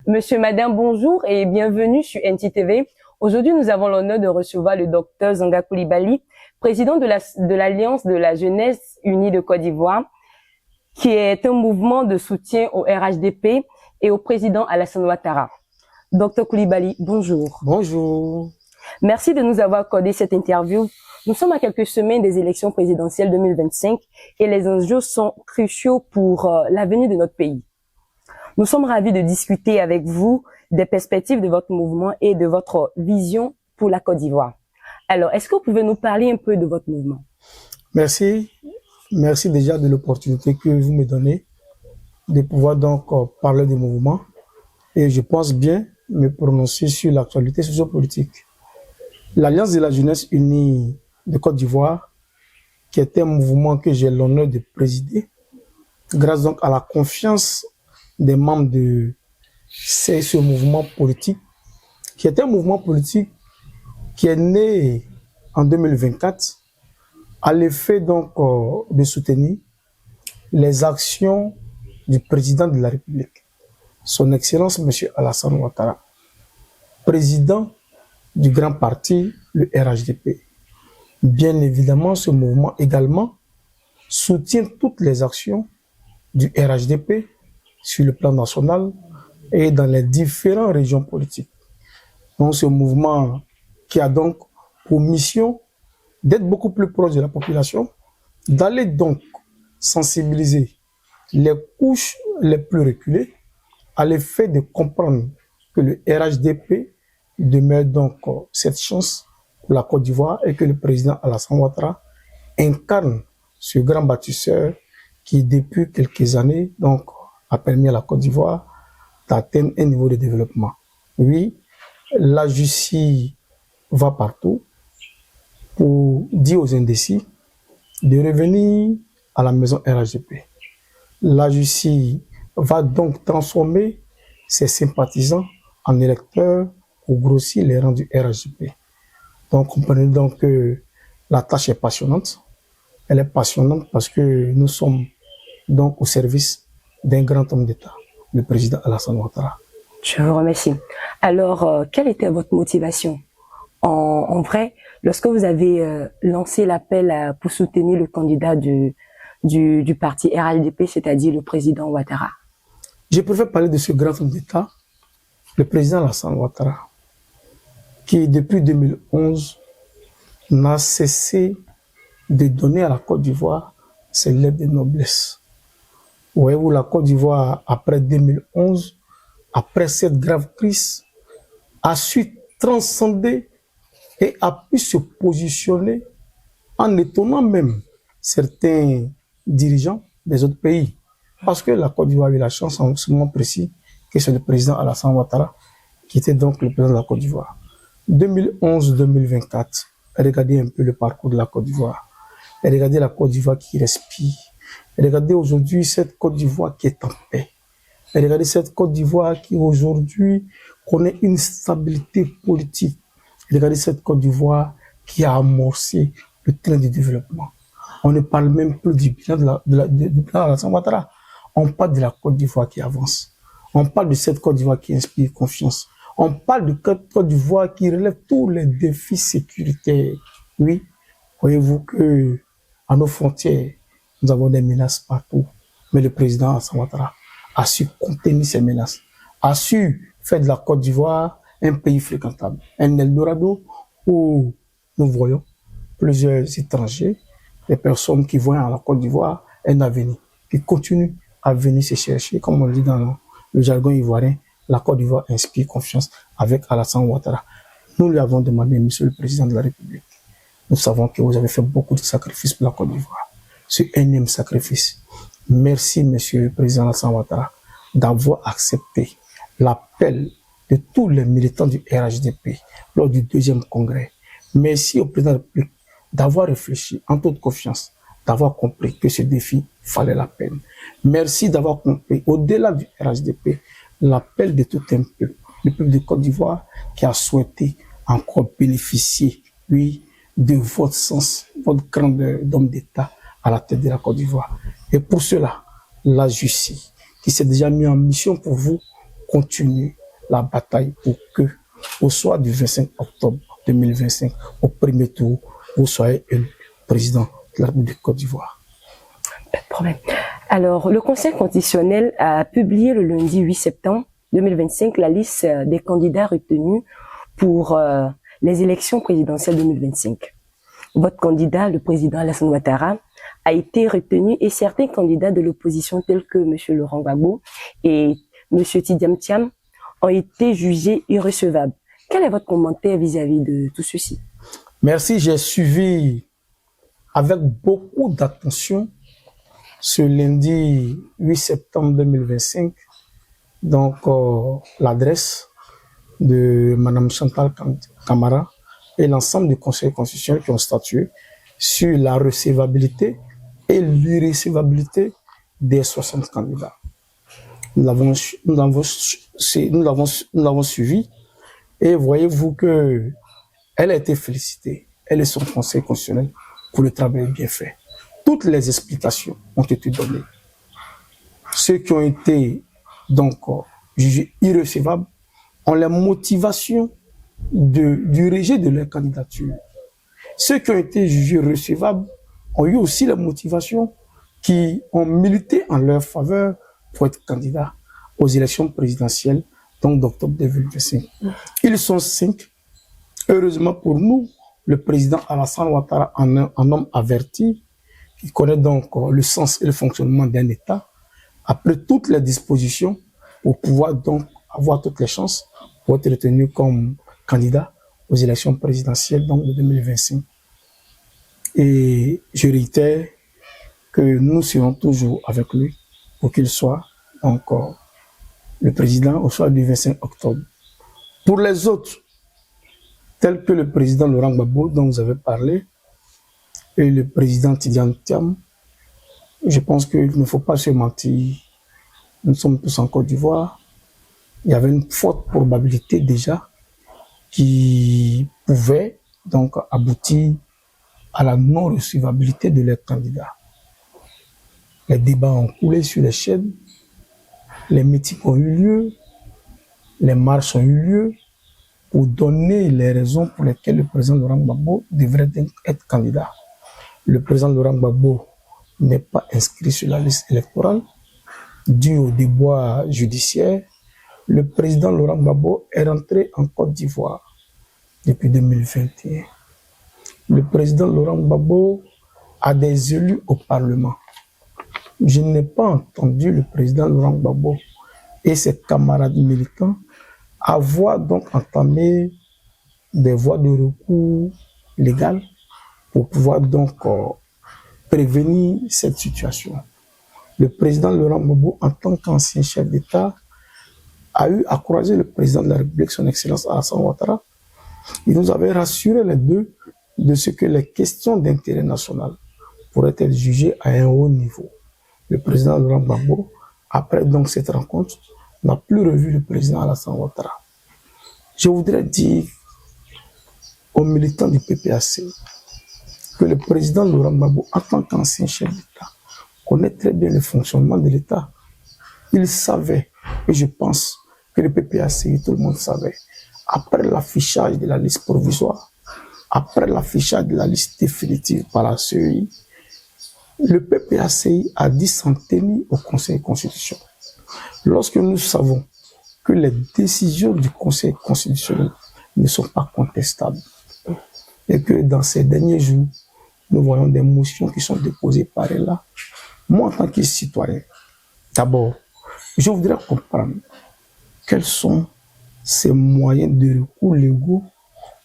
Monsieur, madame, bonjour et bienvenue sur NTTV. Aujourd'hui, nous avons l'honneur de recevoir le docteur Zanga Coulibaly, président de l'Alliance de la Jeunesse Unie de Côte d'Ivoire, qui est un mouvement de soutien au RHDP et au président Alassane Ouattara. Docteur Coulibaly, bonjour. Bonjour. Merci de nous avoir accordé cette interview. Nous sommes à quelques semaines des élections présidentielles 2025 et les enjeux sont cruciaux pour l'avenir de notre pays. Nous sommes ravis de discuter avec vous des perspectives de votre mouvement et de votre vision pour la Côte d'Ivoire. Alors, est-ce que vous pouvez nous parler un peu de votre mouvement? Merci. Merci déjà de l'opportunité que vous me donnez de pouvoir donc parler du mouvement. Et je pense bien me prononcer sur l'actualité sociopolitique. L'Alliance de la Jeunesse Unie de Côte d'Ivoire, qui est un mouvement que j'ai l'honneur de présider, grâce donc à la confiance des membres de ce mouvement politique, qui est un mouvement politique qui est né en 2024 à l'effet donc de soutenir les actions du président de la République, son Excellence M. Alassane Ouattara, président du grand parti, le RHDP. Bien évidemment, ce mouvement également soutient toutes les actions du RHDP sur le plan national et dans les différentes régions politiques. Donc, ce mouvement qui a donc pour mission d'être beaucoup plus proche de la population, d'aller donc sensibiliser les couches les plus reculées à l'effet de comprendre que le RHDP demeure donc cette chance pour la Côte d'Ivoire et que le président Alassane Ouattara incarne ce grand bâtisseur qui, depuis quelques années, donc, a permis à la Côte d'Ivoire d'atteindre un niveau de développement. Oui, la justice va partout pour dire aux indécis de revenir à la maison RHDP. La justice va donc transformer ses sympathisants en électeurs pour grossir les rangs du RHDP. Donc, comprenez donc que la tâche est passionnante. Elle est passionnante parce que nous sommes donc au service d'un grand homme d'État, le président Alassane Ouattara. Je vous remercie. Alors, quelle était votre motivation en vrai, lorsque vous avez lancé l'appel pour soutenir le candidat du parti RHDP, c'est-à-dire le président Ouattara? Je préfère parler de ce grand homme d'État, le président Alassane Ouattara, qui depuis 2011 n'a cessé de donner à la Côte d'Ivoire ses lettres de noblesse. Voyez-vous, la Côte d'Ivoire, après 2011, après cette grave crise, a su transcender et a pu se positionner en étonnant même certains dirigeants des autres pays. Parce que la Côte d'Ivoire a eu la chance en ce moment précis que c'est le président Alassane Ouattara qui était donc le président de la Côte d'Ivoire. 2011-2024, regardez un peu le parcours de la Côte d'Ivoire. Regardez la Côte d'Ivoire qui respire. Regardez aujourd'hui cette Côte d'Ivoire qui est en paix. Regardez cette Côte d'Ivoire qui aujourd'hui connaît une stabilité politique. Regardez cette Côte d'Ivoire qui a amorcé le train de développement. On ne parle même plus du bilan du plan Alassane Ouattara. On parle de la Côte d'Ivoire qui avance. On parle de cette Côte d'Ivoire qui inspire confiance. On parle de Côte d'Ivoire qui relève tous les défis sécuritaires. Oui, voyez-vous que à nos frontières, nous avons des menaces partout. Mais le président Alassane Ouattara a su contenir ces menaces, a su faire de la Côte d'Ivoire un pays fréquentable, un Eldorado où nous voyons plusieurs étrangers, des personnes qui voient à la Côte d'Ivoire un avenir, qui continuent à venir se chercher, comme on le dit dans le jargon ivoirien, la Côte d'Ivoire inspire confiance avec Alassane Ouattara. Nous lui avons demandé, Monsieur le Président de la République, nous savons que vous avez fait beaucoup de sacrifices pour la Côte d'Ivoire. Ce énième sacrifice. Merci, Monsieur le Président Alassane Ouattara, d'avoir accepté l'appel de tous les militants du RHDP lors du 2e congrès. Merci au Président de la République d'avoir réfléchi en toute confiance, d'avoir compris que ce défi fallait la peine. Merci d'avoir compris, au-delà du RHDP, l'appel de tout un peuple, le peuple de Côte d'Ivoire qui a souhaité encore bénéficier, oui, de votre sens, votre grand d'homme d'État à la tête de la Côte d'Ivoire. Et pour cela, la justice, qui s'est déjà mis en mission pour vous, continue la bataille pour que, au soir du 25 octobre 2025, au premier tour, vous soyez élu président de la République de Côte d'Ivoire. Pas de problème. Alors, le Conseil constitutionnel a publié le lundi 8 septembre 2025 la liste des candidats retenus pour les élections présidentielles 2025. Votre candidat, le président Alassane Ouattara, a été retenu et certains candidats de l'opposition tels que M. Laurent Gbagbo et M. Tidiane Thiam ont été jugés irrecevables. Quel est votre commentaire vis-à-vis de tout ceci? Merci, j'ai suivi avec beaucoup d'attention ce lundi 8 septembre 2025, donc l'adresse de Mme Chantal Camara et l'ensemble du Conseil constitutionnel qui ont statué sur la recevabilité et l'irrecevabilité des 60 candidats. Nous l'avons suivi et voyez-vous que elle a été félicitée, elle et son Conseil constitutionnel, pour le travail bien fait. Toutes les explications ont été données. Ceux qui ont été donc jugés irrecevables ont la motivation du rejet de leur candidature. Ceux qui ont été jugés recevables ont eu aussi la motivation qui ont milité en leur faveur pour être candidats aux élections présidentielles donc d'octobre 2025. Ils sont 5. Heureusement pour nous, le président Alassane Ouattara, un homme averti, qui connaît donc le sens et le fonctionnement d'un État, a pris toutes les dispositions pour pouvoir donc avoir toutes les chances pour être retenu comme candidat aux élections présidentielles donc de 2025. Et je réitère que nous serons toujours avec lui pour qu'il soit encore le président au soir du 25 octobre. Pour les autres, tels que le président Laurent Gbagbo dont vous avez parlé et le président Tidiane Thiam, je pense qu'il ne faut pas se mentir. Nous sommes tous en Côte d'Ivoire. Il y avait une forte probabilité déjà qui pouvait donc aboutir à la non-recevabilité de leurs candidats. Les débats ont coulé sur les chaînes, les meetings ont eu lieu, les marches ont eu lieu pour donner les raisons pour lesquelles le président Laurent Gbagbo devrait être candidat. Le président Laurent Gbagbo n'est pas inscrit sur la liste électorale dû au débois judiciaire. Le président Laurent Gbagbo est rentré en Côte d'Ivoire depuis 2021. Le président Laurent Gbagbo a des élus au Parlement. Je n'ai pas entendu le président Laurent Gbagbo et ses camarades militants avoir donc entamé des voies de recours légales pour pouvoir donc prévenir cette situation. Le président Laurent Gbagbo, en tant qu'ancien chef d'État, a eu à croiser le président de la République, son Excellence Alassane Ouattara. Il nous avait rassuré les deux de ce que les questions d'intérêt national pourraient être jugées à un haut niveau. Le président Laurent Gbagbo, après donc cette rencontre, n'a plus revu le président Alassane Ouattara. Je voudrais dire aux militants du PPAC que le président Laurent Gbagbo, en tant qu'ancien chef d'État, connaît très bien le fonctionnement de l'État. Il savait, et je pense que le PPAC, tout le monde savait, après l'affichage de la liste provisoire, après l'affichage de la liste définitive par la CEI, le PPACI a dit s'en tenir au Conseil constitutionnel. Lorsque nous savons que les décisions du Conseil constitutionnel ne sont pas contestables et que dans ces derniers jours, nous voyons des motions qui sont déposées par là, moi en tant que citoyen, d'abord, je voudrais comprendre quels sont ces moyens de recours légaux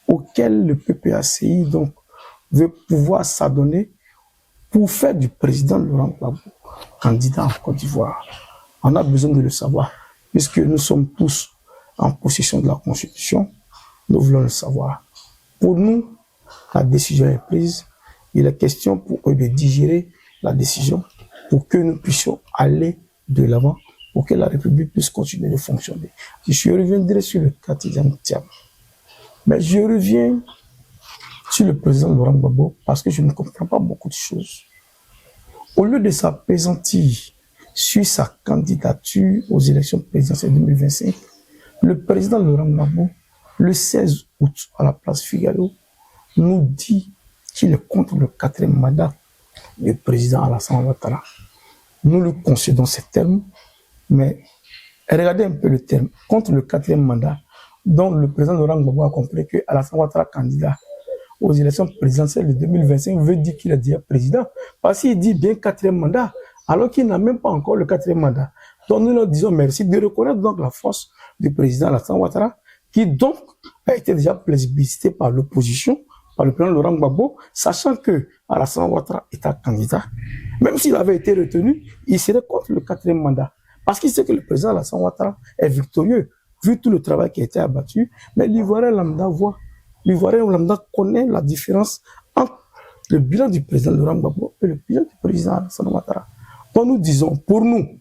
auxquels le PPACI donc veut pouvoir s'adonner pour faire du président Laurent Gbagbo candidat en Côte d'Ivoire. On a besoin de le savoir, puisque nous sommes tous en possession de la Constitution, nous voulons le savoir. Pour nous, la décision est prise. Il est question pour eux de digérer la décision pour que nous puissions aller de l'avant, pour que la République puisse continuer de fonctionner. Je reviendrai sur le cas Tidiane Thiam. Mais je reviens sur le président Laurent Gbagbo parce que je ne comprends pas beaucoup de choses. Au lieu de s'appesantir sur sa candidature aux élections présidentielles 2025, Le président Laurent Gbagbo, le 16 août, à la place Figaro, nous dit qu'il est contre le 4e mandat du président Alassane Ouattara. Nous lui concédons ces termes, mais regardez un peu le terme, contre le 4e mandat, dont le président Laurent Gbagbo a compris que Alassane Ouattara, candidat aux élections présidentielles de 2025, veut dire qu'il est déjà président, parce qu'il dit bien 4e mandat, alors qu'il n'a même pas encore le 4e mandat. Donc nous leur disons merci de reconnaître donc la force du président Alassane Ouattara, qui donc a été déjà plébiscité par l'opposition, par le président Laurent Gbagbo, sachant que Alassane Ouattara est un candidat. Même s'il avait été retenu, il serait contre le 4e mandat. Parce qu'il sait que le président Alassane Ouattara est victorieux, vu tout le travail qui a été abattu. Mais l'Ivoirien lambda voit, l'Ivoirien lambda connaît la différence entre le bilan du président Laurent Gbagbo et le bilan du président Alassane Ouattara. Donc nous disons, pour nous,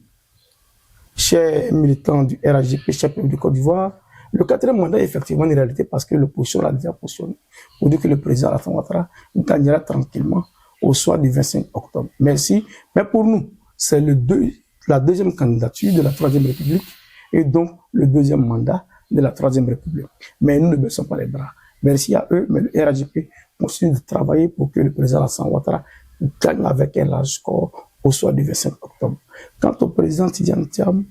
chers militants du RHDP, chers peuple du Côte d'Ivoire, le 4e mandat est effectivement une réalité parce que l'opposition l'a déjà positionné pour dire que le président Alassane Ouattara gagnera tranquillement au soir du 25 octobre. Merci. Mais pour nous, c'est la 2e candidature de la 3e République et donc le 2e mandat de la 3e République. Mais nous ne baissons pas les bras. Merci à eux, mais le RHDP continue de travailler pour que le président Alassane Ouattara gagne avec un large score au soir du 25 octobre. Quant au président Tidiane Thiam,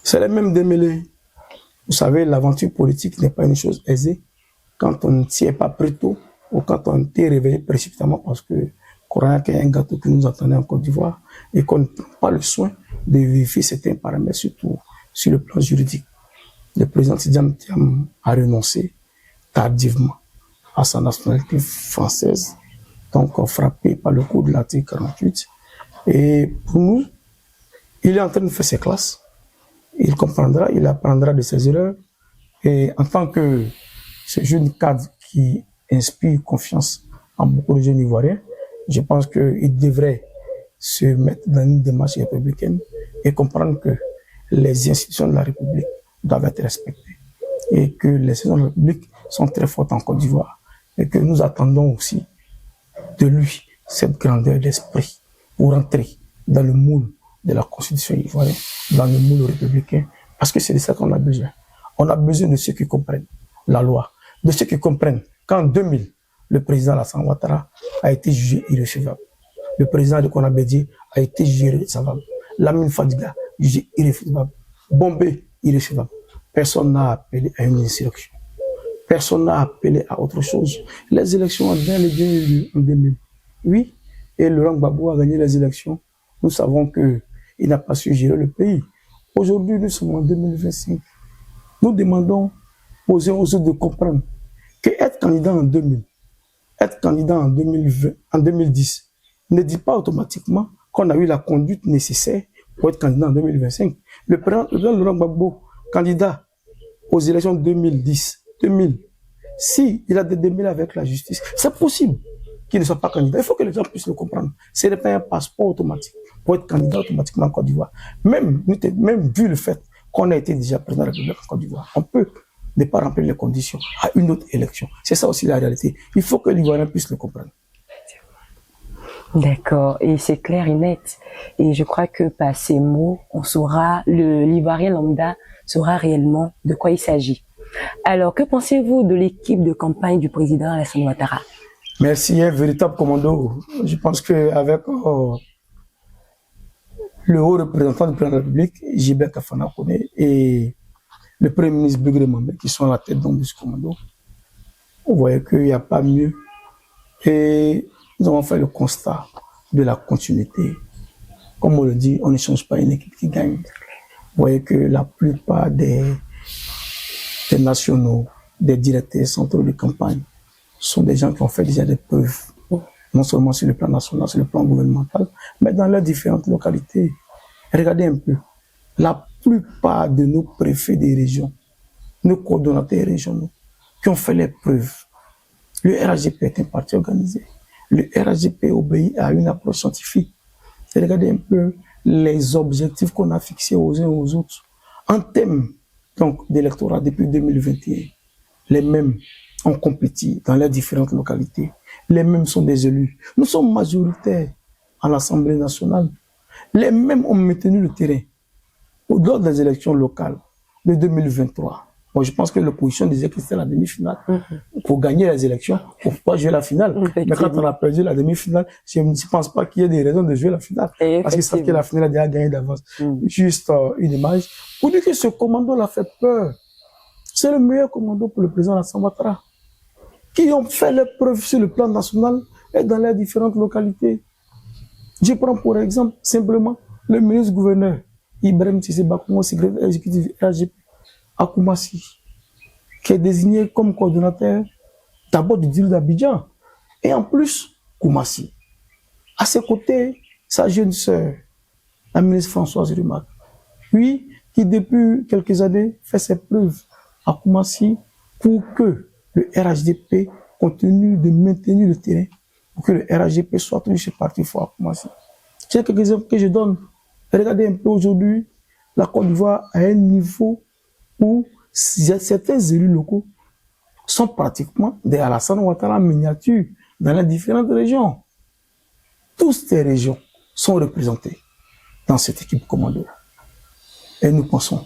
c'est les mêmes démêlés. Vous savez, l'aventure politique n'est pas une chose aisée. Quand on ne s'y est pas prêt tôt, ou quand on est réveillé précipitamment parce que Corona est un gâteau que nous attendons en Côte d'Ivoire et qu'on ne prend pas le soin de vérifier certains paramètres, surtout sur le plan juridique. Le président Tidiane Thiam a renoncé tardivement à sa nationalité française, donc frappé par le coup de l'article 48. Et pour nous, il est en train de faire ses classes. Il comprendra, il apprendra de ses erreurs. Et en tant que ce jeune cadre qui inspire confiance en beaucoup de jeunes Ivoiriens, je pense qu'il devrait se mettre dans une démarche républicaine et comprendre que les institutions de la République doivent être respectées et que les institutions de la République sont très fortes en Côte d'Ivoire et que nous attendons aussi de lui cette grandeur d'esprit pour entrer dans le moule de la Constitution ivoirienne, dans le moule républicain, parce que c'est de ça qu'on a besoin. On a besoin de ceux qui comprennent la loi, de ceux qui comprennent qu'en 2000, le président Alassane Ouattara a été jugé irréfutable. Le président de Konabédié a été jugé irréfutable. Lamine Fadiga, jugé irréfutable. Bombé, irréfutable. Personne n'a appelé à une insurrection. Personne n'a appelé à autre chose. Les élections ont bien et bien eu lieu en 2000. Oui, et Laurent Gbagbo a gagné les élections. Nous savons qu'il n'a pas su gérer le pays. Aujourd'hui, nous sommes en 2025. Nous demandons aux uns aux autres de comprendre que être candidat en 2000, être candidat en 2020, en 2010, ne dit pas automatiquement qu'on a eu la conduite nécessaire pour être candidat en 2025. Le président Laurent Gbagbo, candidat aux élections 2010, 2000, si il a des démêlés avec la justice, c'est possible qu'il ne soit pas candidat. Il faut que les gens puissent le comprendre. Ce n'est pas un passeport automatique pour être candidat automatiquement en Côte d'Ivoire. Même vu le fait qu'on a été déjà président de la République en Côte d'Ivoire, on peut ne pas remplir les conditions à une autre élection. C'est ça aussi la réalité. Il faut que l'Ivoirien puisse le comprendre. D'accord, et c'est clair et net. Et je crois que par ces mots, on saura, l'Ivoirien lambda saura réellement de quoi il s'agit. Alors, que pensez-vous de l'équipe de campagne du président Alassane Ouattara? Merci, un véritable commando. Je pense qu'avec le haut représentant du président de la République, Gilbert Kafana Koné, et le premier ministre Begré Mambe, qui sont à la tête donc de ce commando, vous voyez qu'il n'y a pas mieux. Et nous avons fait le constat de la continuité. Comme on le dit, on ne change pas une équipe qui gagne. Vous voyez que la plupart des nationaux, des directeurs centraux de campagne, sont des gens qui ont fait déjà des preuves, non seulement sur le plan national, sur le plan gouvernemental, mais dans leurs différentes localités. Regardez un peu, la plupart de nos préfets des régions, nos coordonnateurs régionaux, qui ont fait les preuves. Le RHDP est un parti organisé. Le RHDP obéit à une approche scientifique. Et regardez un peu les objectifs qu'on a fixés aux uns aux autres. En thème d'électorat depuis 2021, les mêmes ont compétit dans les différentes localités. Les mêmes sont des élus. Nous sommes majoritaires à l'Assemblée nationale. Les mêmes ont maintenu le terrain. Lors des élections locales, de 2023. Bon, je pense que l'opposition disait que c'était la demi-finale. Pour gagner les élections, pour pouvoir jouer la finale. Mais quand on a perdu la demi-finale, je ne pense pas qu'il y ait des raisons de jouer la finale. Parce qu'ils savent que la finale a déjà gagné d'avance. Juste une image. Pour dire que ce commando l'a fait peur. C'est le meilleur commando pour le président Alassane Ouattara, qui ont fait leurs preuves sur le plan national et dans les différentes localités. Je prends pour exemple simplement le ministre-gouverneur Ibrahim Cissé Bakoungo, secrétaire exécutif RGP à Koumassi, qui est désigné comme coordonnateur d'abord du deal d'Abidjan et en plus Koumassi. À ses côtés, sa jeune sœur, la ministre Françoise Rumac, lui qui depuis quelques années fait ses preuves à Koumassi pour que le RHDP continue de maintenir le terrain, pour que le RHDP soit toujours chez Parti fort à Koumassi. C'est quelques exemples que je donne. Regardez un peu aujourd'hui, la Côte d'Ivoire à un niveau où certains élus locaux sont pratiquement des Alassane Ouattara en miniature dans les différentes régions. Toutes ces régions sont représentées dans cette équipe commando. Et nous pensons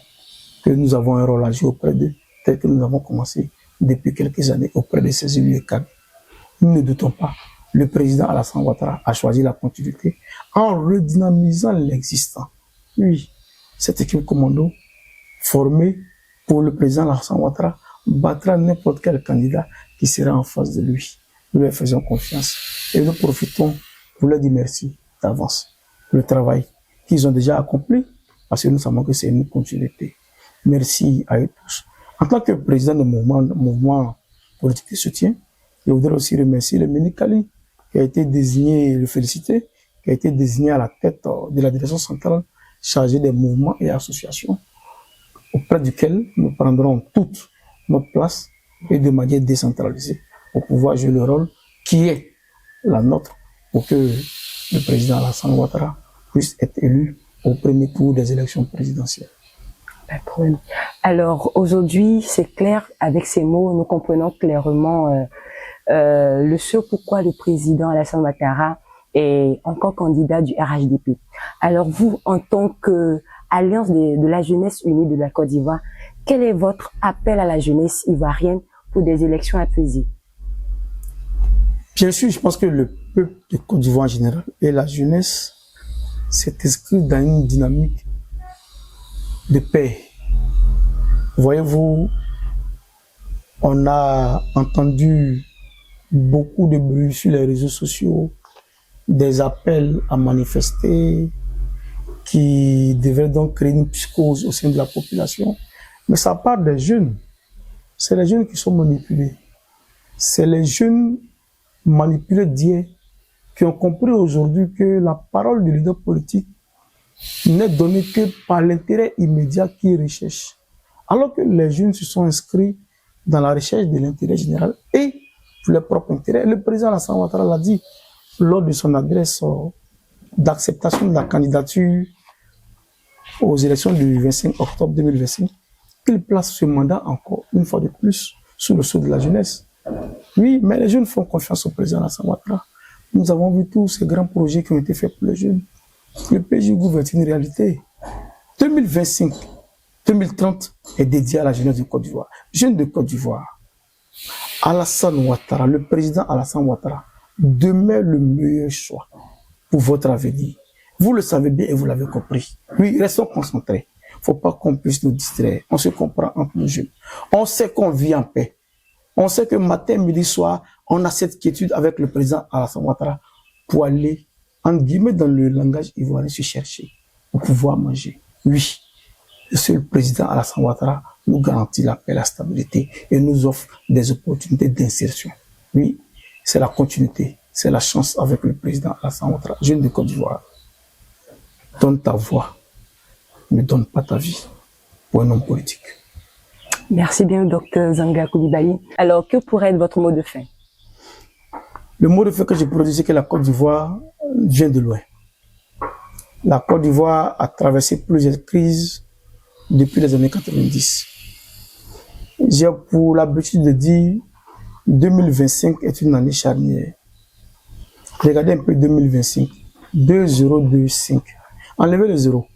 que nous avons un rôle à jouer auprès d'eux, tel que nous avons commencé depuis quelques années auprès de ces élus et cadres. Nous ne doutons pas. Le président Alassane Ouattara a choisi la continuité en redynamisant l'existant. Oui, cette équipe commando formée pour le président Alassane Ouattara battra n'importe quel candidat qui sera en face de lui. Nous leur faisons confiance et nous profitons pour leur dire merci d'avance pour le travail qu'ils ont déjà accompli parce que nous savons que c'est une continuité. Merci à eux tous. En tant que président du mouvement politique de soutien, je voudrais aussi remercier le ministre Kali qui a été désigné, le féliciter, qui a été désigné à la tête de la direction centrale chargée des mouvements et associations, auprès duquel nous prendrons toute notre place et de manière décentralisée pour pouvoir jouer le rôle qui est la nôtre pour que le président Alassane Ouattara puisse être élu au premier tour des élections présidentielles. Pas de problème. Alors aujourd'hui, c'est clair, avec ces mots, nous comprenons clairement le ce pourquoi le président Alassane Ouattara est encore candidat du RHDP. Alors vous, en tant que Alliance de la jeunesse unie de la Côte d'Ivoire, quel est votre appel à la jeunesse ivoirienne pour des élections apaisées? Bien sûr, je pense que le peuple de Côte d'Ivoire en général et la jeunesse s'est inscrit dans une dynamique de paix. Voyez-vous, on a entendu beaucoup de bruit sur les réseaux sociaux, des appels à manifester qui devaient donc créer une psychose au sein de la population. Mais ça part des jeunes. C'est les jeunes qui sont manipulés. C'est les jeunes manipulés d'hier qui ont compris aujourd'hui que la parole du leader politique n'est donnée que par l'intérêt immédiat qu'ils recherchent. Alors que les jeunes se sont inscrits dans la recherche de l'intérêt général et pour leur propre intérêt. Le président Alassane Ouattara l'a dit lors de son adresse d'acceptation de la candidature aux élections du 25 octobre 2025, qu'il place ce mandat encore une fois de plus sous le sceau de la jeunesse. Oui, mais les jeunes font confiance au président Alassane Ouattara. Nous avons vu tous ces grands projets qui ont été faits pour les jeunes. Le PJGouv est une réalité. 2025, 2030 est dédié à la jeunesse de Côte d'Ivoire. Jeunes de Côte d'Ivoire, Alassane Ouattara, le président Alassane Ouattara, demeure le meilleur choix pour votre avenir. Vous le savez bien et vous l'avez compris. Oui, restons concentrés. Il ne faut pas qu'on puisse nous distraire. On se comprend entre nous jeunes. On sait qu'on vit en paix. On sait que matin, midi, soir, on a cette quiétude avec le président Alassane Ouattara pour aller, entre guillemets, dans le langage ivoirien, se chercher, pour pouvoir manger. Oui, le seul président Alassane Ouattara nous garantit la paix, la stabilité et nous offre des opportunités d'insertion. Oui, c'est la continuité, c'est la chance avec le président Alassane Ouattara. Jeune de Côte d'Ivoire, donne ta voix, ne donne pas ta vie pour un homme politique. Merci bien, Dr Zanga Coulibaly. Alors, que pourrait être votre mot de fin? Le mot de fin que je pourrais dire, c'est que la Côte d'Ivoire vient de loin. La Côte d'Ivoire a traversé plusieurs crises depuis les années 90. J'ai pour l'habitude de dire 2025 est une année charnière. Regardez un peu 2025. 2025. Enlevez le zéro.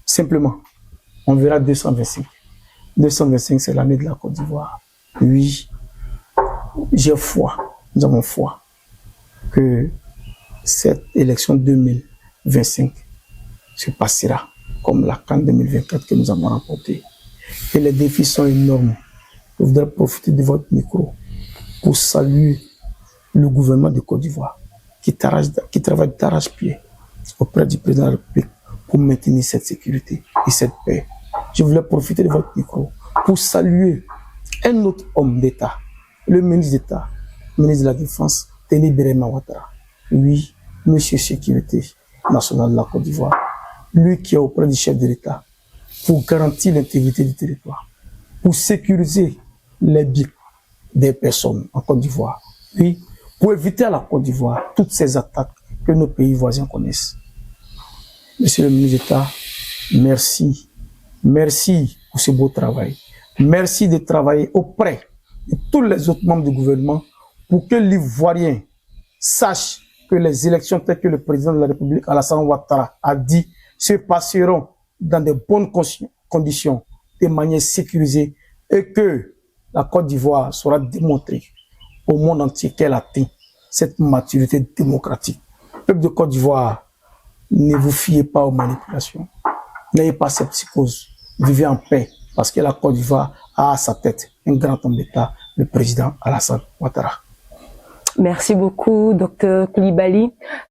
Simplement, on verra 225. 225, c'est l'année de la Côte d'Ivoire. Oui, j'ai foi, nous avons foi que cette élection 2025 se passera comme la CAN 2024 que nous avons remportée. Et les défis sont énormes. Je voudrais profiter de votre micro pour saluer le gouvernement de Côte d'Ivoire qui travaille d'arrache-pied auprès du président de la République pour maintenir cette sécurité et cette paix. Je voulais profiter de votre micro pour saluer un autre homme d'État, le ministre d'État, ministre de la Défense, Teni Birema Ouattara. Oui, monsieur Sécurité nationale de la Côte d'Ivoire, lui qui est auprès du chef de l'État pour garantir l'intégrité du territoire, pour sécuriser les biens des personnes en Côte d'Ivoire. Oui, pour éviter à la Côte d'Ivoire toutes ces attaques que nos pays voisins connaissent. Monsieur le ministre d'État, merci. Merci pour ce beau travail. Merci de travailler auprès de tous les autres membres du gouvernement pour que l'Ivoirien sache que les élections telles que le président de la République, Alassane Ouattara, a dit se passeront dans de bonnes conditions, de manière sécurisée, et que la Côte d'Ivoire sera démontrée au monde entier qu'elle atteint cette maturité démocratique. Peuple de Côte d'Ivoire, ne vous fiez pas aux manipulations. N'ayez pas cette psychose. Vivez en paix, parce que la Côte d'Ivoire a à sa tête un grand homme d'État, le président Alassane Ouattara. Merci beaucoup, Dr Coulibaly.